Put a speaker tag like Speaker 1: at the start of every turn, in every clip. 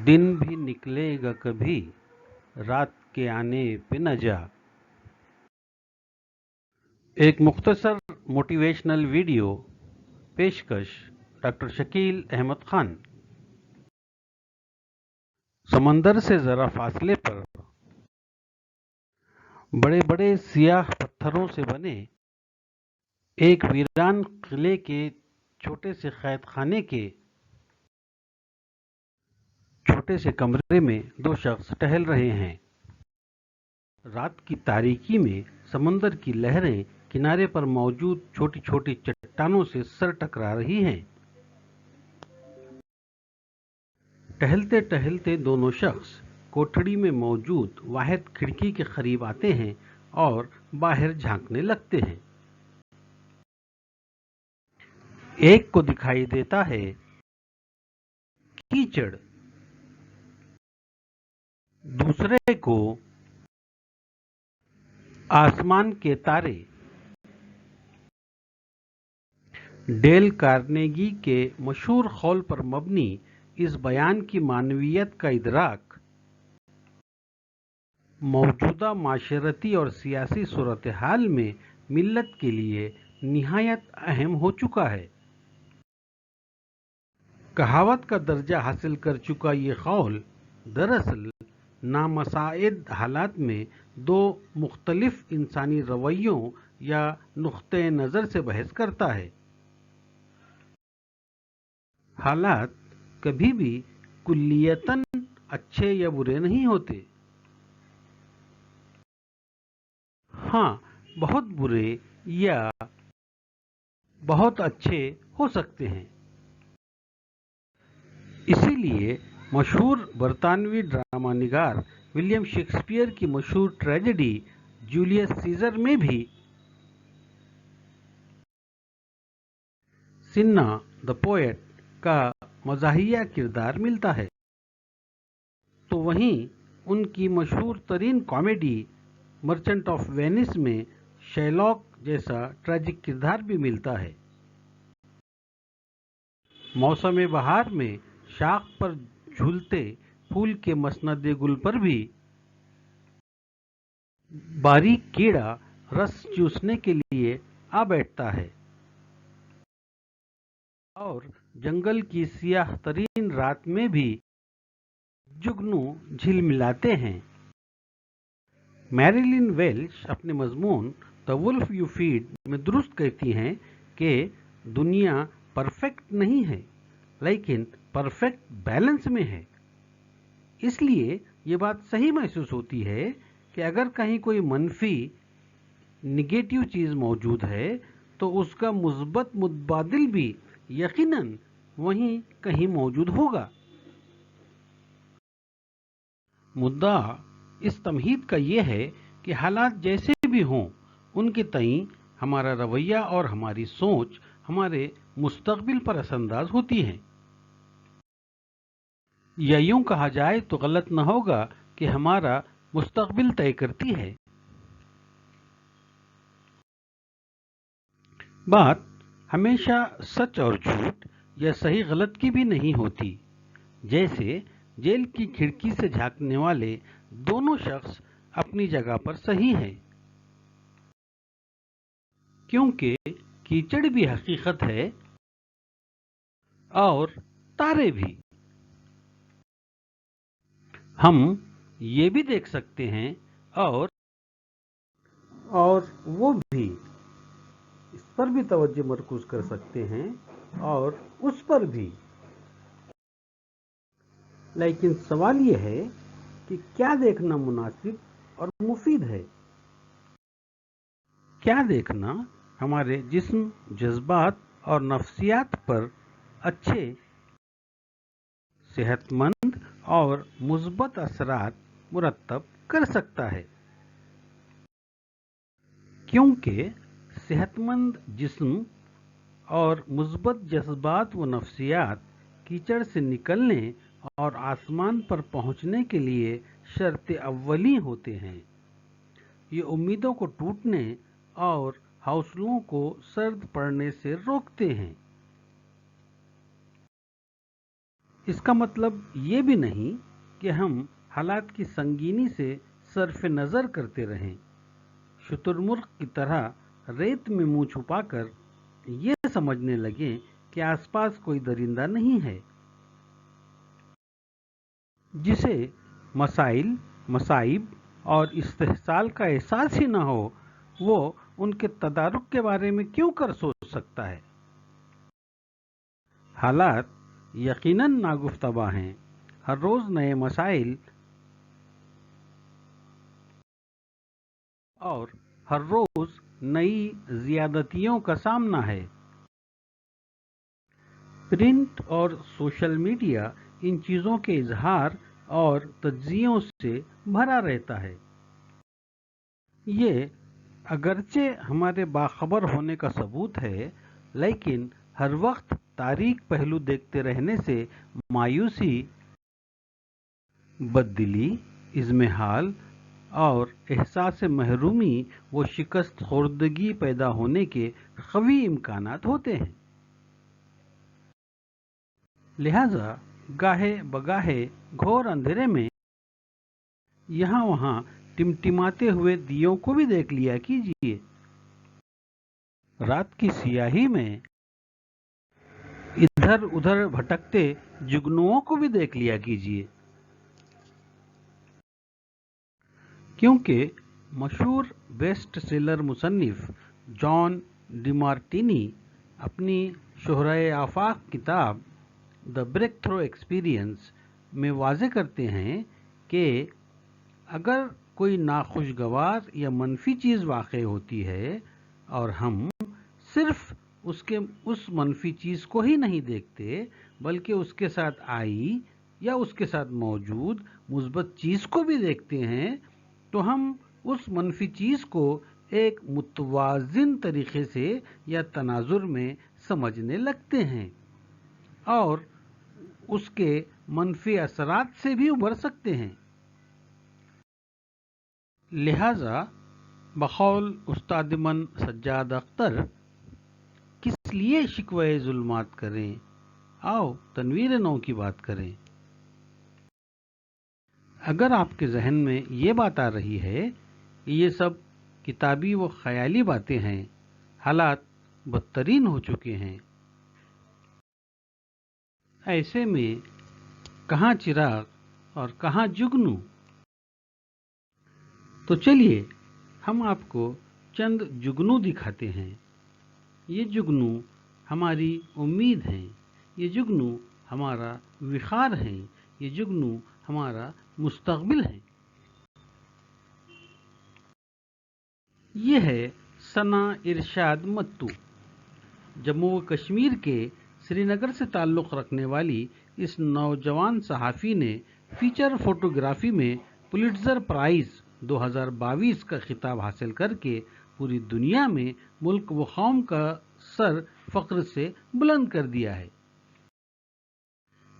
Speaker 1: दिन भी निकलेगा कभी, रात के आने पे न जा। एक मुख्तसर मोटिवेशनल वीडियो पेशकश डॉक्टर शकील अहमद खान। समंदर से जरा फासले पर बड़े बड़े सियाह पत्थरों से बने एक वीरान किले के छोटे से कैद खाने के छोटे से कमरे में दो शख्स टहल रहे हैं। रात की तारीकी में समंदर की लहरें किनारे पर मौजूद छोटी छोटी चट्टानों से सर टकरा रही हैं। टहलते टहलते दोनों शख्स कोठड़ी में मौजूद वाहिद खिड़की के करीब आते हैं और बाहर झांकने लगते हैं। एक को दिखाई देता है कीचड़, दूसरे को आसमान के तारे। डेल कार्नेगी के मशहूर कौल पर मबनी इस बयान की मानवियत का इदराक मौजूदा माशरती और सियासी सूरत हाल में मिल्लत के लिए निहायत अहम हो चुका है। कहावत का दर्जा हासिल कर चुका ये कौल दरअसल नामसाइद हालात में दो मुख्तलिफ इंसानी रवैयों या नुक्ते नज़र से बहस करता है। हालात कभी भी कुल्लियतन अच्छे या बुरे नहीं होते। हाँ, बहुत बुरे या बहुत अच्छे हो सकते हैं। इसीलिए मशहूर बरतानवी ड्रामा निगार विलियम शेक्सपियर की मशहूर ट्रेजेडी जूलियस सीजर में भी सिन्ना द पोएट का मज़ाहिया किरदार मिलता है, तो वहीं उनकी मशहूर तरीन कॉमेडी मर्चेंट ऑफ वेनिस में शेलॉक जैसा ट्रेजिक किरदार भी मिलता है। मौसम बहार में शाख पर झूलते फूल के मसनद गुल पर भी बारीक कीड़ा रस चूसने के लिए आ बैठता है और जंगल की सियाह तरीन रात में भी जुगनू झिलमिलाते हैं। मैरिलिन वेल्श अपने मजमून द वुल्फ यू फीड में दुरुस्त कहती हैं कि दुनिया परफेक्ट नहीं है, लेकिन परफेक्ट बैलेंस में है। इसलिए ये बात सही महसूस होती है कि अगर कहीं कोई मनफी निगेटिव चीज़ मौजूद है तो उसका मुस्बत मुतबादिल भी यकीनन वहीं कहीं मौजूद होगा। मुद्दा इस तमहीद का यह है कि हालात जैसे भी हों, उनके तईं हमारा रवैया और हमारी सोच हमारे मुस्तकबिल पर असरअंदाज होती हैं। या यूं कहा जाए तो गलत न होगा कि हमारा मुस्तकबिल तय करती है। बात हमेशा सच और झूठ या सही गलत की भी नहीं होती। जैसे जेल की खिड़की से झांकने वाले दोनों शख्स अपनी जगह पर सही हैं, क्योंकि कीचड़ भी हकीकत है और तारे भी। हम ये भी देख सकते हैं और वो भी, इस पर भी तवज्जो मरकूज कर सकते हैं और उस पर भी। लेकिन सवाल यह है कि क्या देखना मुनासिब और मुफीद है। क्या देखना हमारे जिस्म, जज्बात और नफ्सियात पर अच्छे, सेहतमंद और मुस्बत असरात मुरत्तब कर सकता है। क्योंकि सेहतमंद जिस्म और मुस्बत जज्बात व नफ्सियात कीचड़ से निकलने और आसमान पर पहुंचने के लिए शर्त अव्वली होते हैं। ये उम्मीदों को टूटने और हौसलों को सर्द पड़ने से रोकते हैं। اس کا مطلب یہ بھی نہیں کہ ہم حالات کی سنگینی سے صرف نظر کرتے رہیں، شتر مرغ کی طرح ریت میں منہ چھپا کر یہ سمجھنے لگیں کہ آس پاس کوئی درندہ نہیں ہے۔ جسے مسائل، مصائب اور استحصال کا احساس ہی نہ ہو، وہ ان کے تدارک کے بارے میں کیوں کر سوچ سکتا ہے؟ حالات یقیناً ناگفتبا ہیں، ہر روز نئے مسائل اور ہر روز نئی زیادتیوں کا سامنا ہے۔ پرنٹ اور سوشل میڈیا ان چیزوں کے اظہار اور تجزیوں سے بھرا رہتا ہے۔ یہ اگرچہ ہمارے باخبر ہونے کا ثبوت ہے، لیکن ہر وقت تاریک پہلو دیکھتے رہنے سے مایوسی، بددلی، اضمحلال اور احساس محرومی و شکست خوردگی پیدا ہونے کے قوی امکانات ہوتے ہیں۔ لہذا گاہے بگاہے گھور اندھیرے میں یہاں وہاں ٹمٹماتے ہوئے دیوں کو بھی دیکھ لیا کیجیے، رات کی سیاہی میں ادھر ادھر بھٹکتے جگنوؤں کو بھی دیکھ لیا کیجیے، کیونکہ مشہور بیسٹ سیلر مصنف جان ڈی مارٹینی اپنی شہرۂ آفاق کتاب دی بریک تھرو ایکسپیرئنس میں واضح کرتے ہیں کہ اگر کوئی ناخوشگوار یا منفی چیز واقع ہوتی ہے اور ہم صرف اس منفی چیز کو ہی نہیں دیکھتے بلکہ اس کے ساتھ آئی یا اس کے ساتھ موجود مثبت چیز کو بھی دیکھتے ہیں تو ہم اس منفی چیز کو ایک متوازن طریقے سے یا تناظر میں سمجھنے لگتے ہیں اور اس کے منفی اثرات سے بھی ابھر سکتے ہیں۔ لہذا بقول استاد من سجاد اختر، کس لیے شکوہ ظلمات کریں، آؤ تنویر نو کی بات کریں۔ اگر آپ کے ذہن میں یہ بات آ رہی ہے کہ یہ سب کتابی و خیالی باتیں ہیں، حالات بدترین ہو چکے ہیں، ایسے میں کہاں چراغ اور کہاں جگنو؟ تو چلیے ہم آپ کو چند جگنو دکھاتے ہیں۔ یہ جگنو ہماری امید ہیں، یہ جگنو ہمارا وقار ہیں، یہ جگنو ہمارا مستقبل ہے۔ یہ ہے ثنا ارشاد متو۔ جموں و کشمیر کے سری نگر سے تعلق رکھنے والی اس نوجوان صحافی نے فیچر فوٹوگرافی میں پولیٹزر پرائز 2022 کا خطاب حاصل کر کے پوری دنیا میں ملک و قوم کا سر فخر سے بلند کر دیا ہے۔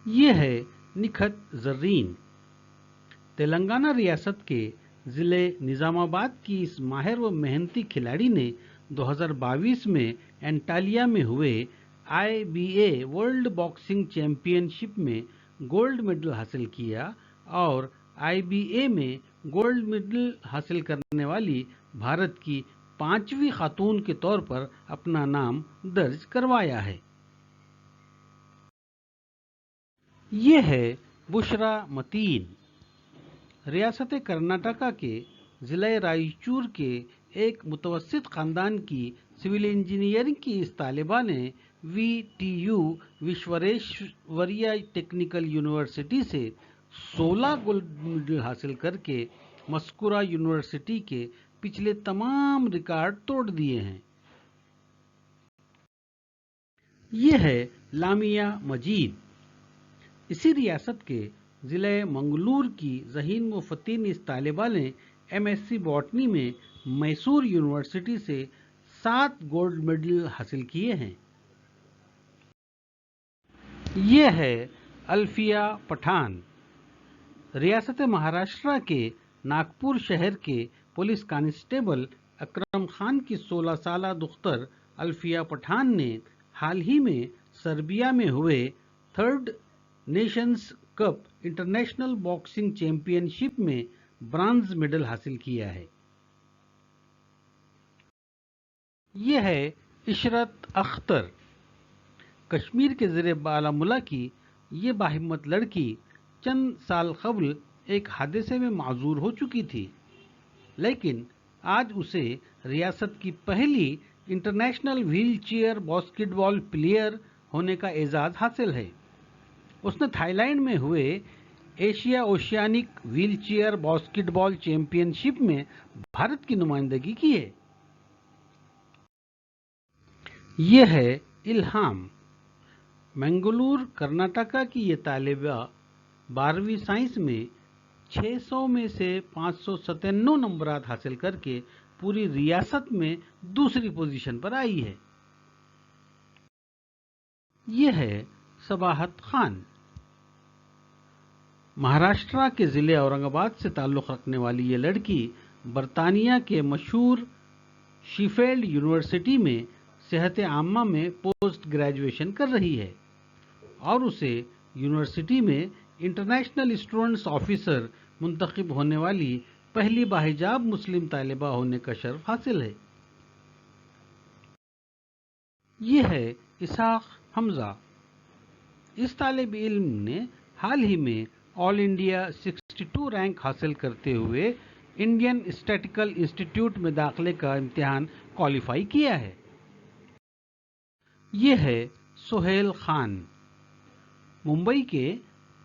Speaker 1: یہ ہے نکھت زرین۔ تلنگانہ ریاست کے ضلع نظام آباد کی اس ماہر و محنتی کھلاڑی نے 2022 میں انٹالیا میں ہوئے IBA ورلڈ باکسنگ چیمپئن شپ میں گولڈ میڈل حاصل کیا اور IBA میں گولڈ میڈل حاصل کرنے والی بھارت کی 5ویں خاتون کے طور پر اپنا نام درج کروایا ہے۔ یہ ہے بشرا متین۔ ریاست کرناٹکا کے ضلع رائچور کے ایک متوسط خاندان کی سول انجینئرنگ کی اس طالبہ نے VTU وشویشوریا ٹیکنیکل یونیورسٹی سے 16 گولڈ میڈل حاصل کر کے مذکورہ یونیورسٹی کے پچھلے تمام ریکارڈ توڑ دیے ہیں۔ یہ ہے لامیا مجید۔ اسی ریاست کے ضلع منگلور کی ذہین و فتین اس طالبہ نے MSc باٹنی میں میسور یونیورسٹی سے 7 گولڈ میڈل حاصل کیے ہیں۔ یہ ہے الفیہ پٹھان۔ ریاست مہاراشٹرا کے ناگپور شہر کے پولیس کانسٹیبل اکرم خان کی 16 سالہ دختر الفیہ پٹھان نے حال ہی میں سربیا میں ہوئے 3rd Nations cup international boxing championship में ब्रॉन्ज मेडल हासिल किया है। ये है इशरत अख्तर। कश्मीर के ज़ेरे बारामूला की ये बाहिम्मत लड़की चंद साल कबल एक हादसे में माजूर हो चुकी थी, लेकिन आज उसे रियासत की पहली international wheel chair basketball player होने का एजाज़ हासिल है। उसने थाईलैंड में हुए Asia oceanic wheel chair basketball championship में भारत की नुमाइंदगी की है। ये है इल्हाम। मंगलूर कर्नाटका की ये तालिबा 12वीं साइंस में 600 में से 597 नंबरात हासिल करके पूरी रियासत में दूसरी पोजीशन पर आई है। ये है सबाहत खान। महाराष्ट्र के ज़िले औरंगाबाद से ताल्लुक़ रखने वाली ये लड़की बरतानिया के मशहूर शीफील्ड यूनिवर्सिटी में सेहत आम्मा में पोस्ट ग्रेजुएशन कर रही है और उसे यूनिवर्सिटी में इंटरनेशनल स्टूडेंट्स ऑफिसर मुंतखब होने वाली पहली बाहिजाब मुस्लिम तालिबा होने का शर्फ हासिल है। ये है इसाक हमजा। इस तालिब इल्म ने हाल ही में ऑल इंडिया 62 रैंक हासिल करते हुए इंडियन स्टैटिकल इंस्टीट्यूट में दाखिले का इम्तिहान क्वालिफाई किया है। ये है सोहेल खान। मुंबई के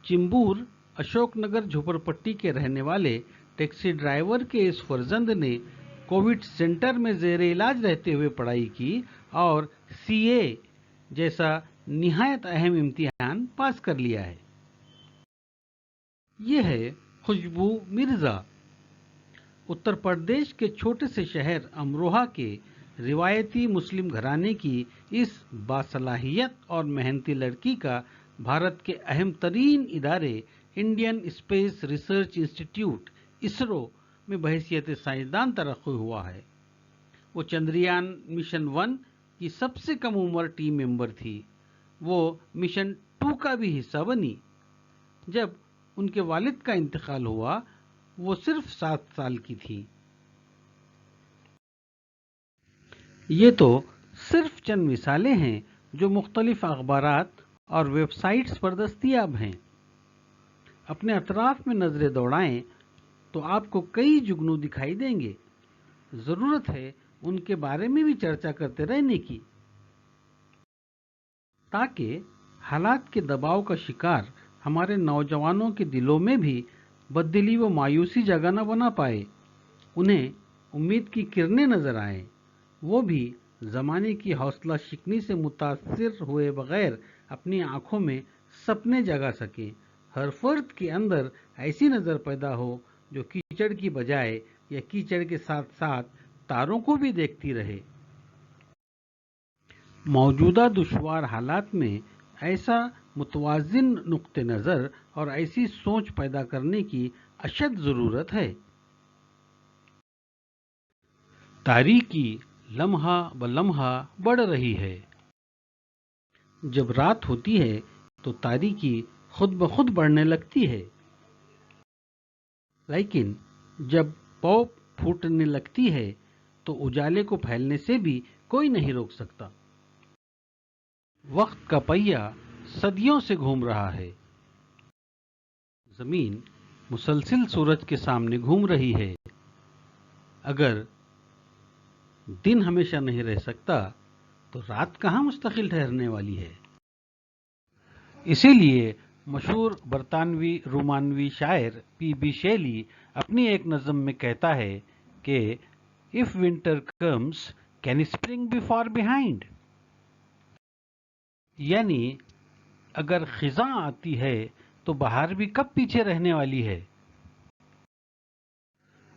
Speaker 1: चिंबूर अशोकनगर झोपड़पट्टी के रहने वाले टैक्सी ड्राइवर के इस फर्जंद ने कोविड सेंटर में ज़ेरे इलाज रहते हुए पढ़ाई की और सीए जैसा निहायत अहम इम्तिहान पास कर लिया है। ये है खुशबू मिर्जा। उत्तर प्रदेश के छोटे से शहर अमरोहा के रिवायती मुस्लिम घराने की इस बासलाहियत और मेहनती लड़की का भारत के अहम तरीन इदारे Indian space research institute ISRO में बहैसियत साइंसदान तरक्की हुआ है। वो चंद्रयान मिशन 1 की सबसे कम उम्र टीम मेंबर थी। वो मिशन 2 का भी हिस्सा बनी। जब उनके वालिद का इंतकाल हुआ, वो सिर्फ 7 साल की थी। ये तो सिर्फ चंद मिसालें हैं जो मुख्तलिफ अखबारात और वेबसाइट्स पर दस्तयाब हैं। अपने अतराफ में नजरें दौड़ाएं तो आपको कई जुगनू दिखाई देंगे। जरूरत है उनके बारे में भी चर्चा करते रहने की, ताकि हालात के दबाव का शिकार हमारे नौजवानों के दिलों में भी बददिली व मायूसी जगह न बना पाए। उन्हें उम्मीद की किरणें नजर आए। वो भी जमाने की हौसला शिकनी से मुतासिर हुए बगैर अपनी आंखों में सपने जगा सके। हर फर्द के अंदर ऐसी नजर पैदा हो जो कीचड़ की बजाय या कीचड़ के साथ साथ तारों को भी देखती रहे। मौजूदा दुश्वार हालात में ऐसा मुतवाजिन नुक्ते नज़र और ऐसी सोच पैदा करने की अशद ज़रूरत है। तारीकी लम्हा ब लम्हा बढ़ रही है। जब रात होती है तो तारीकी खुद ब खुद बढ़ने लगती है, लेकिन जब पौ फूटने लगती है तो उजाले को फैलने से भी कोई नहीं रोक सकता। वक्त का पहिया सदियों से घूम रहा है। जमीन मुसलसिल सूरज के सामने घूम रही है। अगर दिन हमेशा नहीं रह सकता तो रात कहाँ मुस्तकिल ठहरने वाली है। इसीलिए मशहूर बरतानवी रोमानवी शायर पी.बी. शेली अपनी एक नज़म में कहता है कि if winter comes can spring be far behind, यानी अगर खिज़ां आती है तो बहार भी कब पीछे रहने वाली है।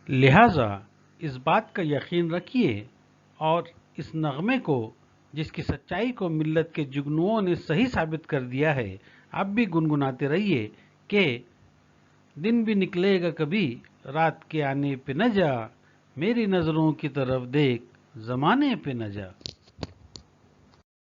Speaker 1: लिहाजा इस बात का यकीन रखिए और इस नगमे को, जिसकी सच्चाई को मिल्लत के जुगनुओं ने सही साबित कर दिया है, आप भी गुनगुनाते रहिए कि दिन भी निकलेगा कभी, रात के आने पे न जा, मेरी नज़रों की तरफ देख, ज़माने पे न जा।